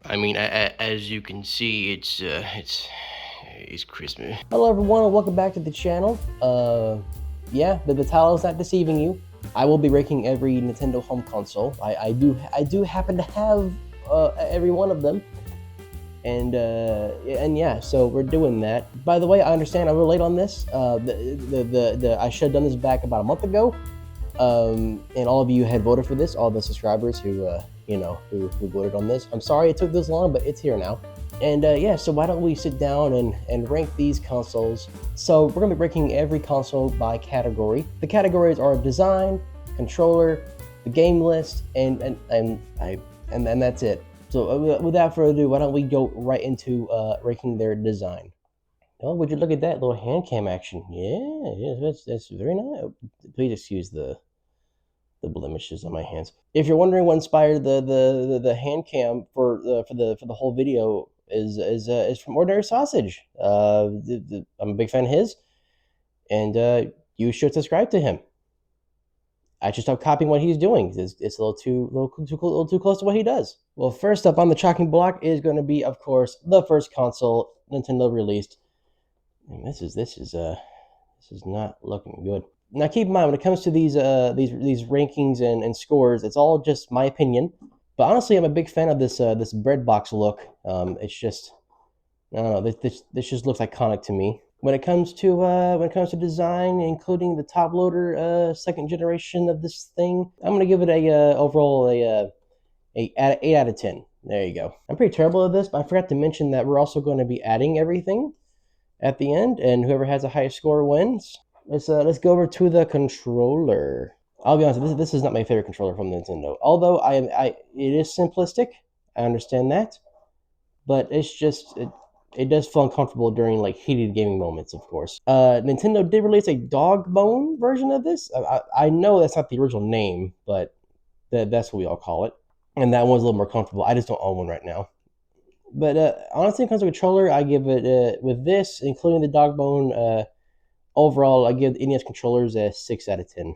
I mean, as you can see, it's Christmas. Hello everyone and welcome back to the channel. Yeah, the title is not deceiving you. I will be ranking every Nintendo home console. I do happen to have every one of them. And yeah, so we're doing that. By the way, I understand I'm a little late on this. I should have done this back about a month ago. And all of you had voted for this, all the subscribers who who voted on this. I'm sorry it took this long, but it's here now. And yeah, so why don't we sit down and rank these consoles? So we're gonna be ranking every console by category. The categories are design, controller, the game list, and that's it. So without further ado, why don't we go right into ranking their design? Oh, would you look at that little hand cam action? Yeah, that's very nice. Please excuse the blemishes on my hands. If you're wondering what inspired the hand cam for the whole video is from Ordinary Sausage. I'm a big fan of his, and you should subscribe to him. I should stop copying what he's doing. It's a little too close to what he does. Well, first up on the chopping block is going to be, of course, the first console Nintendo released. And this is not looking good. Now, keep in mind when it comes to these rankings and scores, it's all just my opinion. But honestly, I'm a big fan of this bread box look. It's just, I don't know, this just looks iconic to me. When it comes to design, including the top loader second generation of this thing, I'm gonna give it a overall a 8 out of 10. There you go. I'm pretty terrible at this, but I forgot to mention that we're also going to be adding everything at the end, and whoever has the highest score wins. Let's go over to the controller. I'll be honest, this is not my favorite controller from Nintendo. Although it is simplistic, I understand that, but it's just it does feel uncomfortable during like heated gaming moments, of course. Nintendo did release a dog bone version of this. I know that's not the original name, but that's what we all call it. And that one's a little more comfortable. I just don't own one right now. But honestly, when it comes to controller, I give it with this, including the dog bone. Overall, I give the NES controllers a 6 out of 10.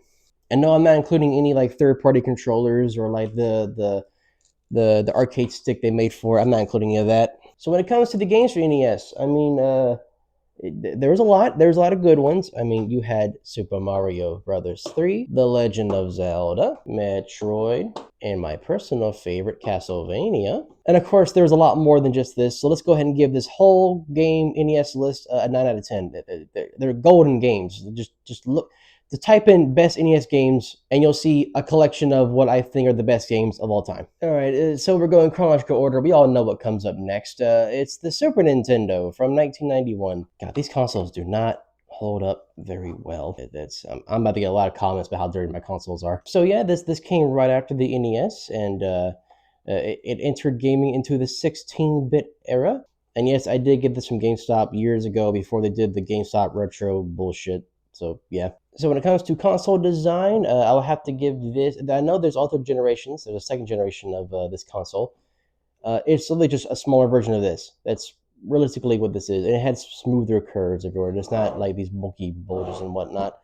And no, I'm not including any like third-party controllers or like the arcade stick they made for it. I'm not including any of that. So when it comes to the games for NES, I mean, there's a lot. There's a lot of good ones. I mean, you had Super Mario Brothers 3, The Legend of Zelda, Metroid, and my personal favorite, Castlevania. And of course, there's a lot more than just this. So let's go ahead and give this whole game NES list a 9 out of 10. They're golden games. Just look. To type in best NES games, and you'll see a collection of what I think are the best games of all time. All right, so we're going chronological order. We all know what comes up next. It's the Super Nintendo from 1991. God, these consoles do not hold up very well. I'm about to get a lot of comments about how dirty my consoles are. So yeah, this came right after the NES, and it entered gaming into the 16-bit era. And yes, I did get this from GameStop years ago before they did the GameStop retro bullshit. So yeah. So when it comes to console design, I'll have to give this. I know there's also generations. There's a second generation of this console. It's really just a smaller version of this. That's realistically what this is. And it had smoother curves everywhere. It's not like these bulky bulges and whatnot.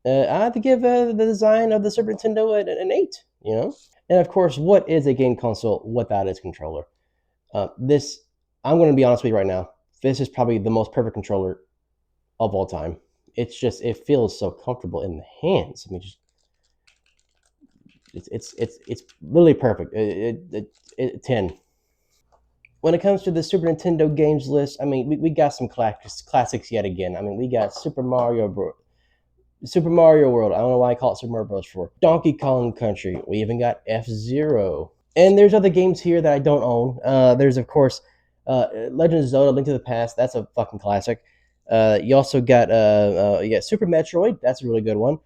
I have to give the design of the Super Nintendo an 8. You know. And of course, what is a game console without its controller? This, I'm going to be honest with you right now. This is probably the most perfect controller of all time. It's just, it feels so comfortable in the hands. I mean, just it's literally perfect. 10. When it comes to the Super Nintendo games list, I mean, we got some classics yet again. I mean, we got Super Mario World. I don't know why I call it Super Mario Bros. For Donkey Kong Country. We even got F-Zero. And there's other games here that I don't own. There's of course Legend of Zelda: Link to the Past. That's a fucking classic. You also got Super Metroid. That's a really good one.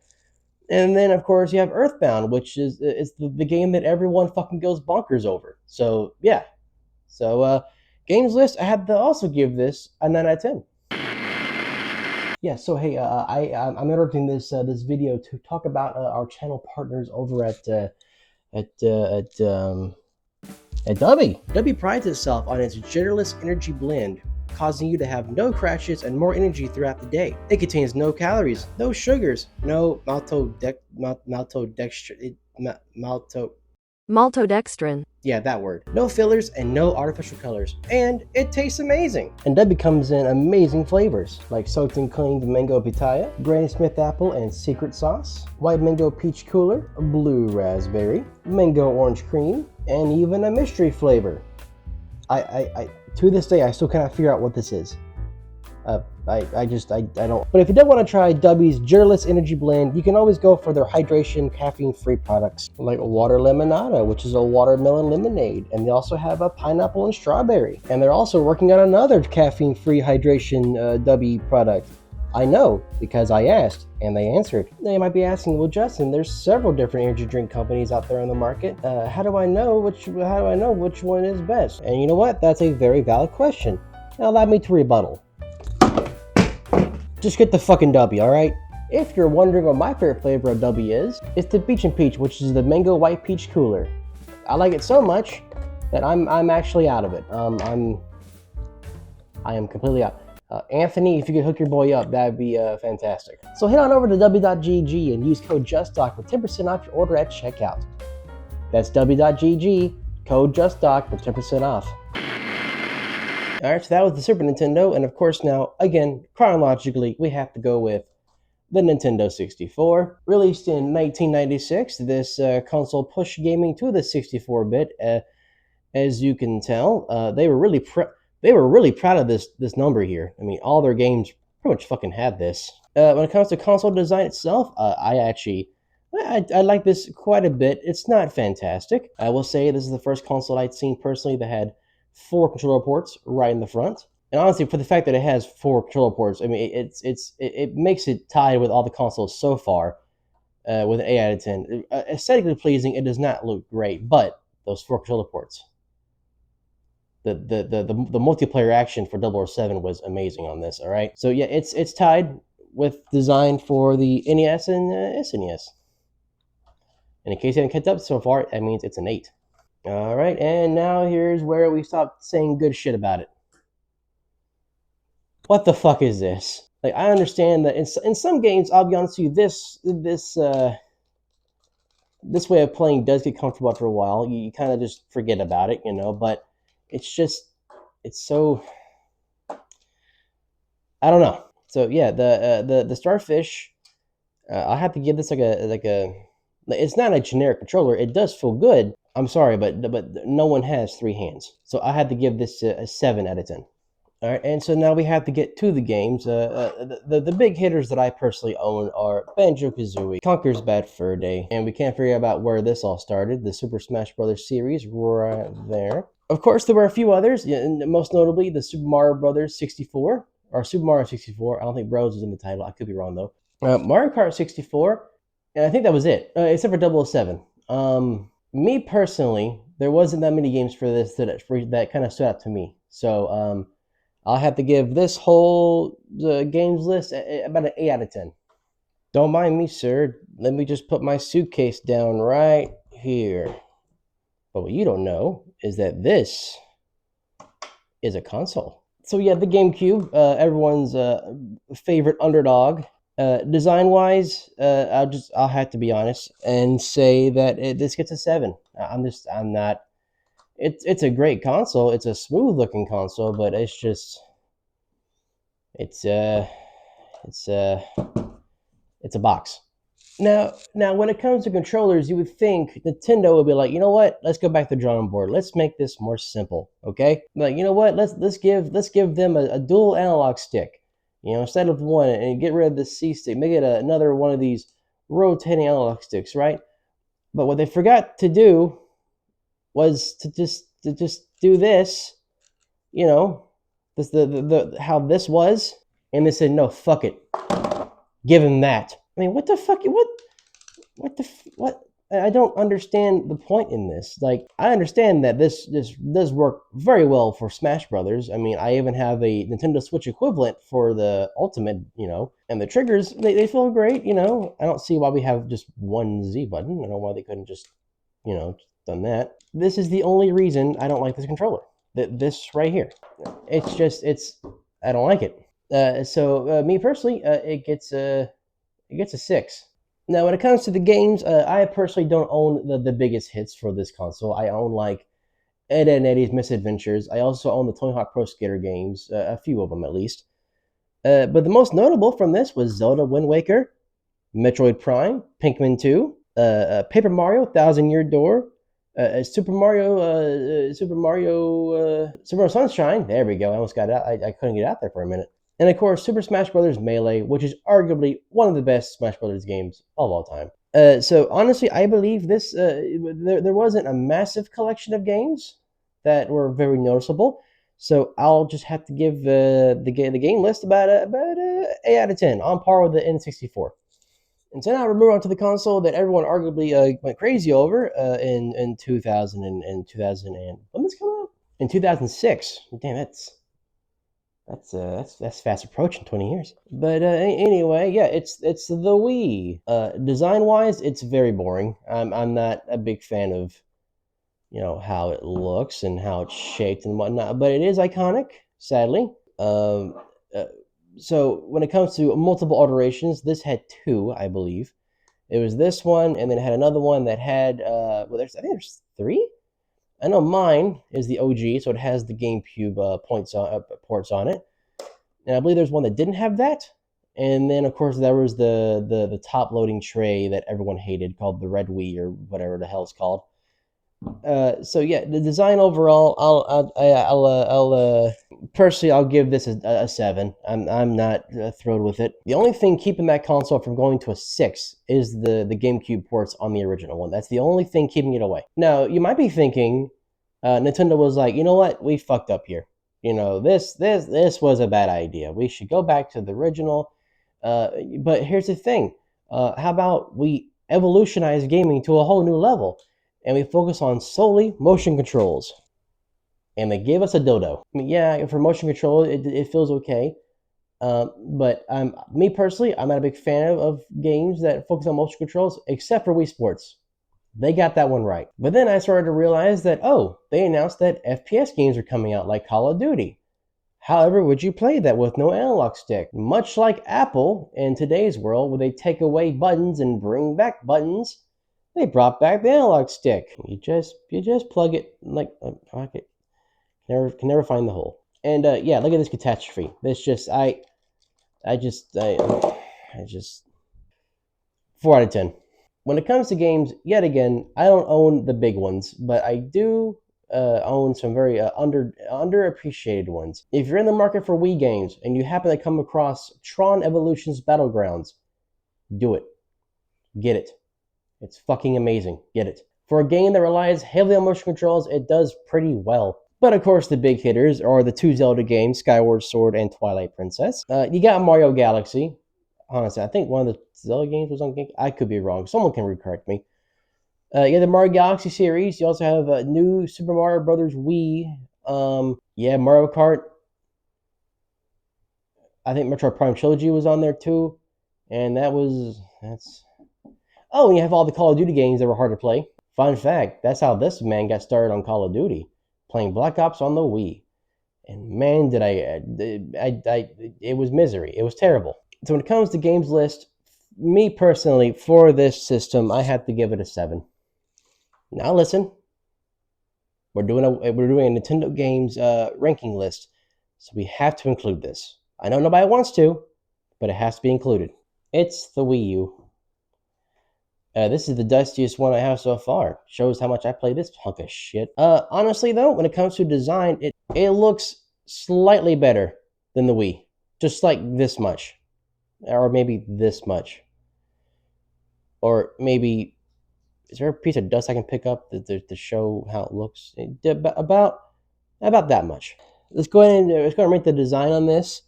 And then of course you have Earthbound, which is the game that everyone fucking goes bonkers over. So yeah. So games list, I had to also give this a 9 out of 10. Yeah. So hey, I'm interrupting this video to talk about our channel partners over at Dubby. Dubby prides itself on its genderless energy blend, causing you to have no crashes and more energy throughout the day. It contains no calories, no sugars, no maltodextrin, maltodextrin. Yeah, that word. No fillers and no artificial colors. And it tastes amazing. And Debbie comes in amazing flavors, like soaked and cleaned mango pitaya, Granny Smith apple and secret sauce, white mango peach cooler, blue raspberry, mango orange cream, and even a mystery flavor. I to this day, I still cannot figure out what this is. I don't. But if you don't want to try Dubby's Jeerless Energy Blend, you can always go for their hydration, caffeine-free products like Water Lemonada, which is a watermelon lemonade, and they also have a pineapple and strawberry. And they're also working on another caffeine-free hydration Dubby product. I know because I asked and they answered. They might be asking, well, Justin, there's several different energy drink companies out there on the market. How do I know which one is best? And you know what? That's a very valid question. Now allow me to rebuttal. Just get the fucking Dubby, alright? If you're wondering what my favorite flavor of Dubby is, it's the Peach and Peach, which is the mango white peach cooler. I like it so much that I'm actually out of it. I am completely out. Anthony, if you could hook your boy up, that'd be fantastic. So head on over to dubby.gg and use code JustDoc for 10% off your order at checkout. That's dubby.gg, code JustDoc for 10% off. Alright, so that was the Super Nintendo, and of course now, again, chronologically, we have to go with the Nintendo 64. Released in 1996, this console pushed gaming to the 64-bit. As you can tell, they were really proud of this number here. I mean, all their games pretty much fucking had this. When it comes to console design itself, I like this quite a bit. It's not fantastic. I will say this is the first console I'd seen personally that had 4 controller ports right in the front. And honestly, for the fact that it has 4 controller ports, I mean, it makes it tied with all the consoles so far with an 8 out of 10. Aesthetically pleasing, it does not look great, but those 4 controller ports. The multiplayer action for 007 was amazing on this, all right? So yeah, it's tied with design for the NES and SNES. And in case you haven't kept up so far, that means it's an 8. All right, and now here's where we stop saying good shit about it. What the fuck is this? Like, I understand that in some games, I'll be honest with you, this way of playing does get comfortable after a while. You kind of just forget about it, you know. But it's so, I don't know. So yeah, the Starfish, I have to give this like a. It's not a generic controller. It does feel good. I'm sorry, but no one has 3 hands. So I had to give this a 7 out of 10. All right, and so now we have to get to the games. The big hitters that I personally own are Banjo-Kazooie, Conker's Bad Fur Day, and we can't forget about where this all started, the Super Smash Bros. Series right there. Of course, there were a few others, most notably the Super Mario Bros. 64, or Super Mario 64. I don't think Bros was in the title. I could be wrong, though. Mario Kart 64, and I think that was it, except for 007. Me personally, there wasn't that many games for this that kind of stood out to me. So I'll have to give this whole games list about an 8 out of 10. Don't mind me, sir. Let me just put my suitcase down right here. But what you don't know is that this is a console. So yeah, the GameCube, everyone's favorite underdog. Design-wise, I'll have to be honest and say that this gets a 7. I'm not. It's a great console. It's a smooth-looking console, but it's a box. Now, when it comes to controllers, you would think Nintendo would be like, you know what? Let's go back to the drawing board. Let's make this more simple, okay? Like, you know what? Let's give them a dual analog stick. You know, instead of one, and get rid of the C stick, make it another one of these rotating analog sticks, right? But what they forgot to do was to just do this, you know, this how this was, and they said no, fuck it, give him that. I mean, what the fuck? What? I don't understand the point in this. Like, I understand that this does work very well for Smash Brothers. I mean, I even have a Nintendo Switch equivalent for the Ultimate, you know, and the triggers, they feel great, you know. I don't see why we have just one Z button. I don't know why they couldn't just, you know, done that. This is the only reason I don't like this controller. This right here. I don't like it. So me personally, it gets a 6. Now, when it comes to the games, I personally don't own the biggest hits for this console. I own like Ed, Edd n Eddy's Misadventures. I also own the Tony Hawk Pro Skater games, a few of them at least. But the most notable from this was Zelda Wind Waker, Metroid Prime, Pikmin 2, Paper Mario, Thousand Year Door, Super Mario, Super Mario Sunshine. There we go. I almost got it out. I couldn't get out there for a minute. And of course, Super Smash Bros. Melee, which is arguably one of the best Smash Bros. Games of all time. So honestly, I believe this. There wasn't a massive collection of games that were very noticeable. So I'll just have to give the game list about 8 out of 10, on par with the N64. And so now we're moving on to the console that everyone arguably went crazy over in 2000 and 2000 and when did this come out? In 2006. Damn, that's fast approaching 20 years. But anyway, yeah, it's the Wii. Design wise, it's very boring. I'm not a big fan of how it looks and how it's shaped and whatnot, but it is iconic, sadly. Uh, so when it comes to multiple alterations, this had two, I believe. It was this one, and then it had another one that had I think there's three. I know mine is the OG, so it has the GameCube ports on it, and I believe there's one that didn't have that. And then of course there was the top loading tray that everyone hated, called the Red Wii or whatever the hell it's called. So yeah, the design overall, I'll personally I'll give this a 7. I'm not thrilled with it. The only thing keeping that console from going to a 6 is the GameCube ports on the original one. That's the only thing keeping it away. Now you might be thinking, Nintendo was like, you know what, we fucked up here. This was a bad idea. We should go back to the original. But here's the thing. How about we evolutionize gaming to a whole new level? And we focus on solely motion controls. And they gave us a dodo. I mean, yeah, for motion control, it feels okay. But me personally, I'm not a big fan of games that focus on motion controls, except for Wii Sports. They got that one right. But then I started to realize that, they announced that FPS games are coming out, like Call of Duty. However, would you play that with no analog stick? Much like Apple in today's world, where they take away buttons and bring back buttons, they brought back the analog stick. You just plug it like a pocket. Can never find the hole. And yeah, look at this catastrophe. This just 4 out of 10. When it comes to games, yet again, I don't own the big ones, but I do own some very underappreciated ones. If you're in the market for Wii games and you happen to come across Tron Evolution's Battlegrounds, do it. Get it. It's fucking amazing. Get it. For a game that relies heavily on motion controls, it does pretty well. But of course, the big hitters are the two Zelda games, Skyward Sword and Twilight Princess. You got Mario Galaxy. Honestly, I think one of the Zelda games was on GameCube. I could be wrong. Someone can correct me. You have the Mario Galaxy series. You also have a new Super Mario Brothers Wii. Mario Kart. I think Metroid Prime Trilogy was on there too. And that's... Oh, and you have all the Call of Duty games that were hard to play. Fun fact, that's how this man got started on Call of Duty, playing Black Ops on the Wii. And man, did it was misery. It was terrible. So when it comes to games list, me personally, for this system, I have to give it a 7. Now listen, we're doing a Nintendo games ranking list, so we have to include this. I know nobody wants to, but it has to be included. It's the Wii U. This is the dustiest one I have so far. Shows how much I play this hunk of shit. Honestly though, when it comes to design, it looks slightly better than the Wii. Just like this much. Or maybe this much. Or maybe, is there a piece of dust I can pick up to show how it looks? About that much. Let's go ahead and rate the design on this.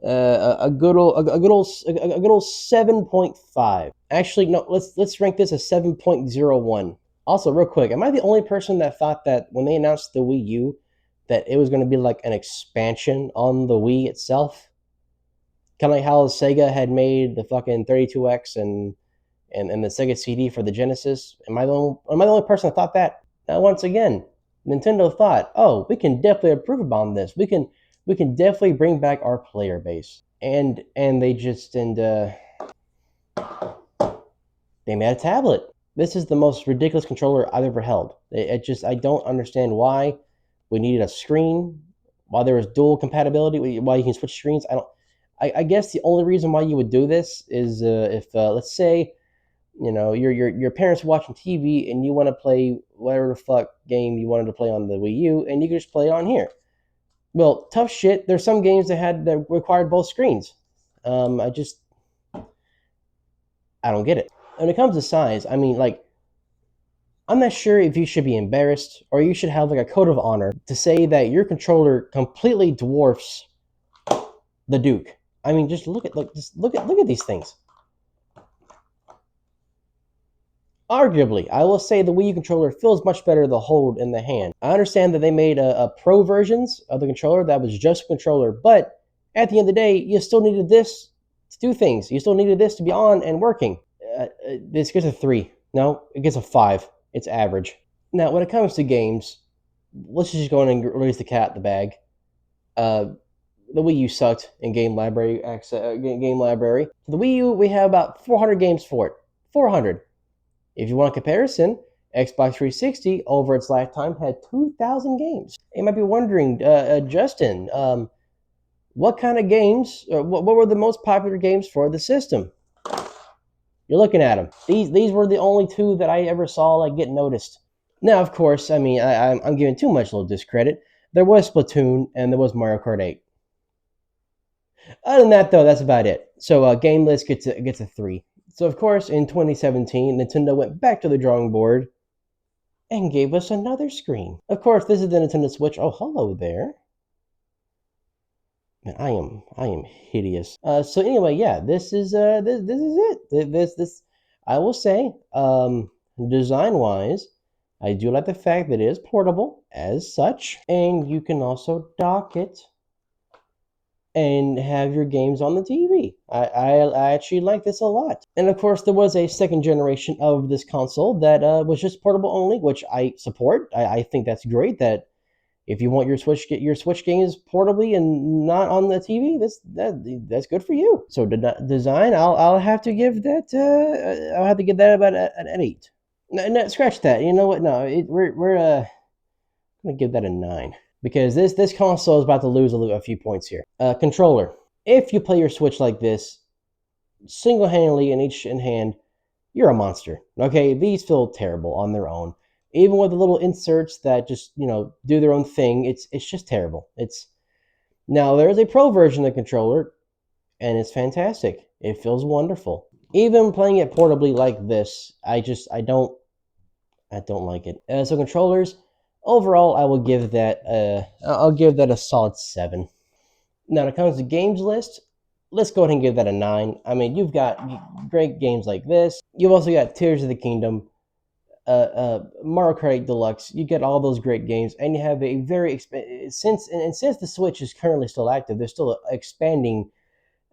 A good old 7.5. Actually, no, let's rank this a 7.01. Also, real quick, am I the only person that thought that when they announced the Wii U, that it was going to be like an expansion on the Wii itself? Kind of like how Sega had made the fucking 32X and the Sega CD for the Genesis. Am I the only person that thought that? Now, once again, Nintendo thought, we can definitely improve upon this. We can definitely bring back our player base. And they just They made a tablet. This is the most ridiculous controller I've ever held. I don't understand why we needed a screen, why there was dual compatibility, why you can switch screens. I guess the only reason why you would do this is if let's say, you know, your parents are watching TV and you want to play whatever the fuck game you wanted to play on the Wii U, and you can just play it on here. Well, tough shit. There's some games that required both screens. I don't get it. When it comes to size, I mean, like, I'm not sure if you should be embarrassed or you should have like a code of honor to say that your controller completely dwarfs the Duke. I mean, just look at these things. Arguably, I will say the Wii U controller feels much better to hold in the hand. I understand that they made a pro versions of the controller that was just a controller, but at the end of the day, you still needed this to do things. You still needed this to be on and working. This gets a 3. No, it gets a 5. It's average. Now, when it comes to games, let's just go in and release the cat in the bag. The Wii U sucked in game library. Game library. For the Wii U, we have about 400 games for it. 400. If you want a comparison, Xbox 360 over its lifetime had 2,000 games. You might be wondering, Justin, what kind of games? What were the most popular games for the system? You're looking at them. These were the only 2 that I ever saw like get noticed. Now, of course, I mean I'm giving too much little discredit. There was Splatoon and there was Mario Kart 8. Other than that, though, that's about it. So game list gets a 3. So of course, in 2017, Nintendo went back to the drawing board and gave us another screen. Of course, this is the Nintendo Switch. Oh, hello there. Man, I am hideous. So anyway, yeah, this is it. This I will say, design wise, I do like the fact that it is portable as such, and you can also dock it and have your games on the TV. I actually like this a lot. And of course, there was a second generation of this console that was just portable only, which I support. I think that's great that if you want your Switch games portably and not on the TV, that's good for you. So design, I'll have to give that about an 8. No, scratch that. You know what? No, we're gonna give that a 9 because this console is about to lose a few points here. Controller. If you play your Switch like this, single-handedly in hand, you're a monster. Okay, these feel terrible on their own. Even with the little inserts that just, you know, do their own thing, it's just terrible. Now there is a pro version of the controller, and it's fantastic. It feels wonderful. Even playing it portably like this, I don't like it. So controllers, overall, I will give that I'll give that a solid 7. Now, when it comes to games list, let's go ahead and give that a 9. I mean, you've got great games like this. You've also got Tears of the Kingdom, Mario Kart 8 Deluxe. You get all those great games, and you have a very since the Switch is currently still active, there's still an expanding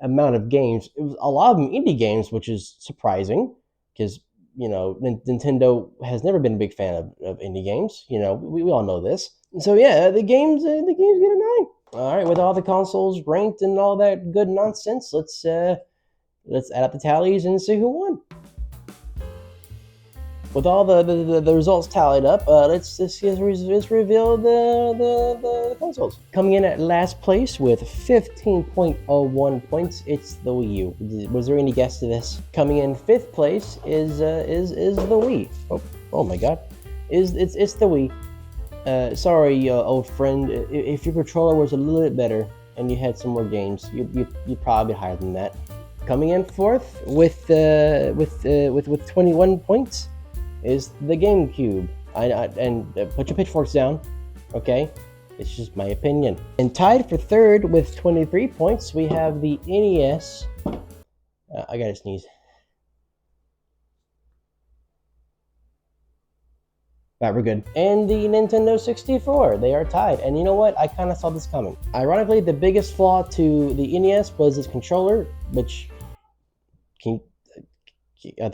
amount of games. It was a lot of them indie games, which is surprising because, you know, Nintendo has never been a big fan of indie games. You know, we all know this. So yeah, the games get a 9. All right, with all the consoles ranked and all that good nonsense, let's add up the tallies and see who won. With all the results tallied up, let's reveal the consoles. Coming in at last place with 15.01 points, it's the Wii U. Was there any guess to this? Coming in 5th place is the Wii. Oh my God, it's the Wii. Sorry, old friend. If your controller was a little bit better and you had some more games, you'd probably be higher than that. Coming in 4th with 21 points is the GameCube. And put your pitchforks down, okay? It's just my opinion. And tied for 3rd with 23 points, we have the NES. I gotta sneeze. Right, we're good. And the Nintendo 64, they are tied. And you know what? I kind of saw this coming. Ironically, the biggest flaw to the NES was its controller, which the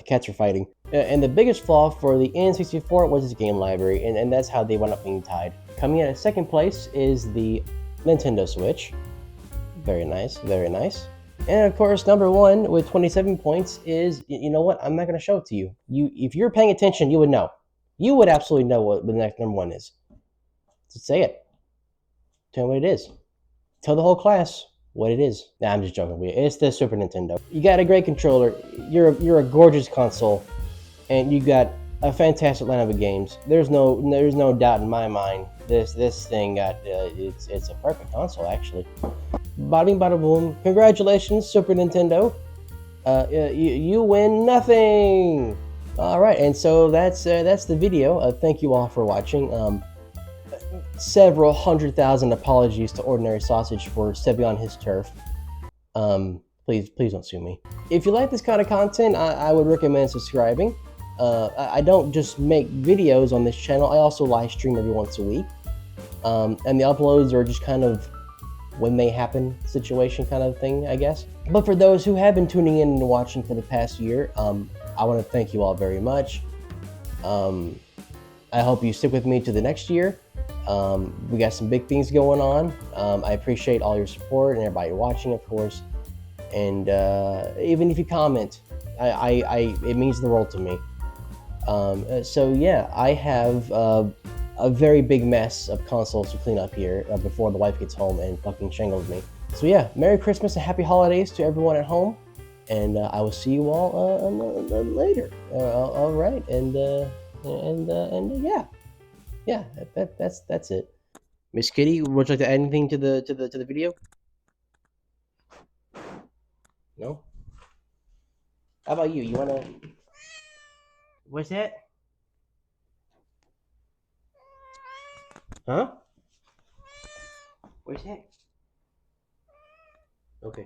cats are fighting. And the biggest flaw for the N64 was its game library, and that's how they wound up being tied. Coming in at 2nd place is the Nintendo Switch. Very nice, very nice. And of course, number one with 27 points is, you know what? I'm not going to show it to you. If you're paying attention, you would know. You would absolutely know what the next number one is. So say it. Tell me what it is. Tell the whole class what it is. Nah, I'm just joking. It's the Super Nintendo. You got a great controller. You're a gorgeous console, and you got a fantastic lineup of games. There's no doubt in my mind. This thing got it's a perfect console actually. Bada bing, bada boom. Congratulations, Super Nintendo. You win nothing. All right, and so that's the video. Thank you all for watching. Several 100,000 apologies to Ordinary Sausage for stepping on his turf. Please don't sue me. If you like this kind of content, I would recommend subscribing. I don't just make videos on this channel. I also live stream every once a week. And the uploads are just kind of when they happen situation kind of thing, I guess. But for those who have been tuning in and watching for the past year, I want to thank you all very much. I hope you stick with me to the next year. We got some big things going on. I appreciate all your support and everybody watching, of course. And even if you comment, it means the world to me. So yeah, I have a very big mess of consoles to clean up here before the wife gets home and fucking shingles me. So yeah, Merry Christmas and Happy Holidays to everyone at home, and I will see you all later. All right, and yeah, that's it. Miss Kitty, would you like to add anything to the video? No. How about you? You wanna? What's that? Huh? Where's that? Okay.